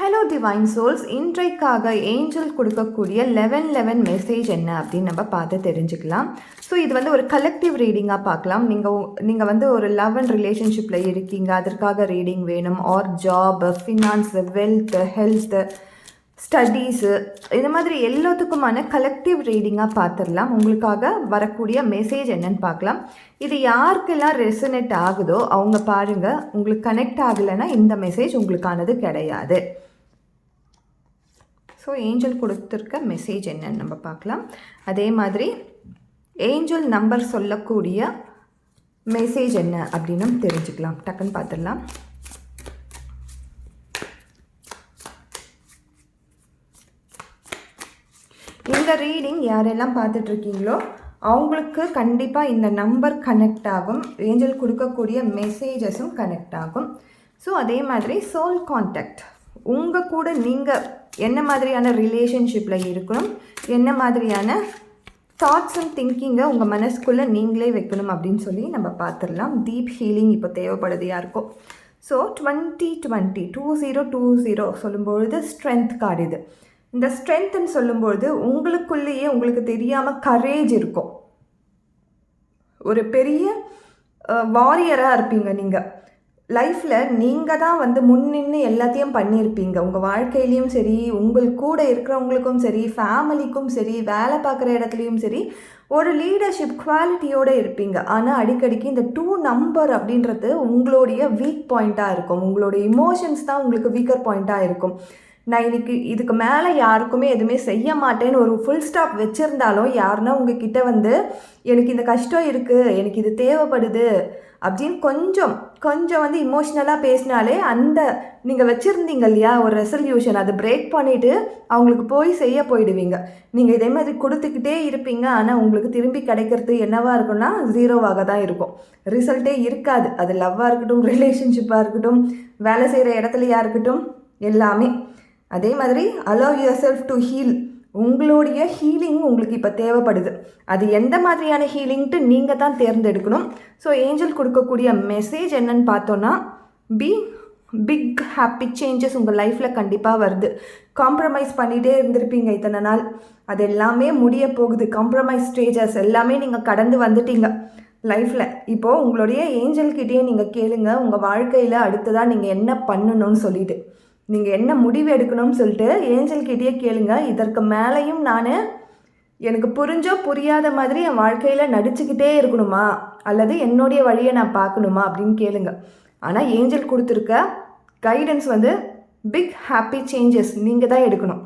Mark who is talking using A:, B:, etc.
A: Hello divine souls, இன்றைக்காக angel கொடுக்கக்கூடிய 11 message என்ன அப்படின்னு நம்ம பார்த்து தெரிஞ்சுக்கலாம். ஸோ இது வந்து ஒரு கலெக்டிவ் ரீடிங்காக பார்க்கலாம். நீங்கள் வந்து ஒரு லவ் அண்ட் ரிலேஷன்ஷிப்பில் இருக்கீங்க, அதற்காக ரீடிங் வேணும். Our job, finance, wealth, health, studies, இது மாதிரி எல்லாத்துக்குமான கலெக்டிவ் ரீடிங்காக பார்த்துடலாம். உங்களுக்காக வரக்கூடிய மெசேஜ் என்னன்னு பார்க்கலாம். இது யாருக்கெல்லாம் ரெசனேட் ஆகுதோ அவங்க பாருங்கள். உங்களுக்கு கனெக்ட் ஆகலைன்னா இந்த மெசேஜ் உங்களுக்கானது கிடையாது. ஸோ ஏஞ்சல் கொடுத்துருக்க மெசேஜ் என்னன்னு நம்ம பார்க்கலாம். அதே மாதிரி ஏஞ்சல் நம்பர் சொல்லக்கூடிய மெசேஜ் என்ன அப்படின்னு தெரிஞ்சுக்கலாம். டக்குன்னு பார்த்துடலாம். இந்த ரீடிங் யாரெல்லாம் பார்த்துட்ருக்கீங்களோ அவங்களுக்கு கண்டிப்பாக இந்த நம்பர் கனெக்ட் ஆகும். ஏஞ்சல் கொடுக்கக்கூடிய மெசேஜஸும் கனெக்ட் ஆகும். ஸோ அதே மாதிரி சோல் கான்டாக்ட், உங்கள் கூட நீங்கள் என்ன மாதிரியான ரிலேஷன்ஷிப்பில் இருக்கணும், என்ன மாதிரியான தாட்ஸ் அண்ட் திங்கிங்கை உங்கள் மனசுக்குள்ளே நீங்களே வைக்கணும் அப்படின்னு சொல்லி நம்ம பார்த்துடலாம். டீப் ஹீலிங் இப்போ தேவைப்படுது யாருக்கும். ஸோ 2020 சொல்லும்பொழுது ஸ்ட்ரென்த் கார்டு இது. இந்த ஸ்ட்ரென்த்துன்னு சொல்லும்பொழுது உங்களுக்குள்ளேயே உங்களுக்கு தெரியாமல் கரேஜ் இருக்கும். ஒரு பெரிய வாரியராக இருப்பீங்க. நீங்கள் லைஃப்பில் நீங்கள் தான் வந்து முன்னின்று எல்லாத்தையும் பண்ணியிருப்பீங்க. உங்கள் வாழ்க்கையிலையும் சரி, உங்கள் கூட இருக்கிறவங்களுக்கும் சரி, ஃபேமிலிக்கும் சரி, வேலை பார்க்குற இடத்துலையும் சரி, ஒரு லீடர்ஷிப் குவாலிட்டியோடு இருப்பீங்க. ஆனால் அடிக்கடிக்கு இந்த 2 நம்பர் அப்படின்றது உங்களுடைய வீக் பாயிண்ட்டாக இருக்கும். உங்களுடைய இமோஷன்ஸ் தான் உங்களுக்கு வீக்கர் பாயிண்ட்டாக இருக்கும். நான் இதுக்கு மேலே யாருக்குமே எதுவுமே செய்ய மாட்டேன்னு ஒரு ஃபுல் ஸ்டாப் வச்சுருந்தாலும் யாருன்னா உங்ககிட்ட வந்து எனக்கு இந்த கஷ்டம் இருக்குது, எனக்கு இது தேவைப்படுது அப்படின்னு கொஞ்சம் வந்து இமோஷ்னலாக பேசினாலே அந்த நீங்கள் வச்சுருந்தீங்க இல்லையா ஒரு ரெசல்யூஷன், அதை பிரேக் பண்ணிவிட்டு அவங்களுக்கு செய்ய போயிடுவீங்க. நீங்கள் இதே மாதிரி கொடுத்துக்கிட்டே இருப்பீங்க. ஆனால் உங்களுக்கு திரும்பி கிடைக்கிறது என்னவாக இருக்குன்னா 0வாக தான் இருக்கும். ரிசல்ட்டே இருக்காது. அது லவ்வாக இருக்கட்டும், ரிலேஷன்ஷிப்பாக இருக்கட்டும், வேலை செய்கிற இடத்துலையா இருக்கட்டும், எல்லாமே. அதே மாதிரி allow yourself to heal. உங்களுடைய ஹீலிங் உங்களுக்கு இப்போ தேவைப்படுது. அது எந்த மாதிரியான ஹீலிங்ட்டு நீங்கள் தான் தேர்ந்தெடுக்கணும். ஸோ ஏஞ்சல் கொடுக்கக்கூடிய மெசேஜ் என்னன்னு பார்த்தோன்னா, பிக் ஹாப்பி சேஞ்சஸ் உங்கள் லைஃப்பில் கண்டிப்பாக வருது. காம்ப்ரமைஸ் பண்ணிகிட்டே இருந்திருப்பீங்க இத்தனை நாள், அது எல்லாமே முடிய போகுது. காம்ப்ரமைஸ் ஸ்டேஜஸ் எல்லாமே நீங்கள் கடந்து வந்துட்டீங்க லைஃப்பில். இப்போது உங்களுடைய ஏஞ்சல்கிட்டேயே நீங்கள் கேளுங்க, உங்கள் வாழ்க்கையில் அடுத்ததாக நீங்கள் என்ன பண்ணணும்னு சொல்லிட்டு, நீங்கள் என்ன முடிவு எடுக்கணும்னு சொல்லிட்டு ஏஞ்சல்கிட்டயே கேளுங்க. இதற்கு மேலேயும் நான் எனக்கு புரிஞ்சோ புரியாத மாதிரி என் வாழ்க்கையில் நடிச்சுக்கிட்டே இருக்கணுமா, அல்லது என்னுடைய வழியை நான் பார்க்கணுமா அப்படின்னு கேளுங்க. ஆனால் ஏஞ்சல் கொடுத்துருக்க கைடன்ஸ் வந்து பிக் ஹாப்பி சேஞ்சஸ் நீங்கள் தான் எடுக்கணும்.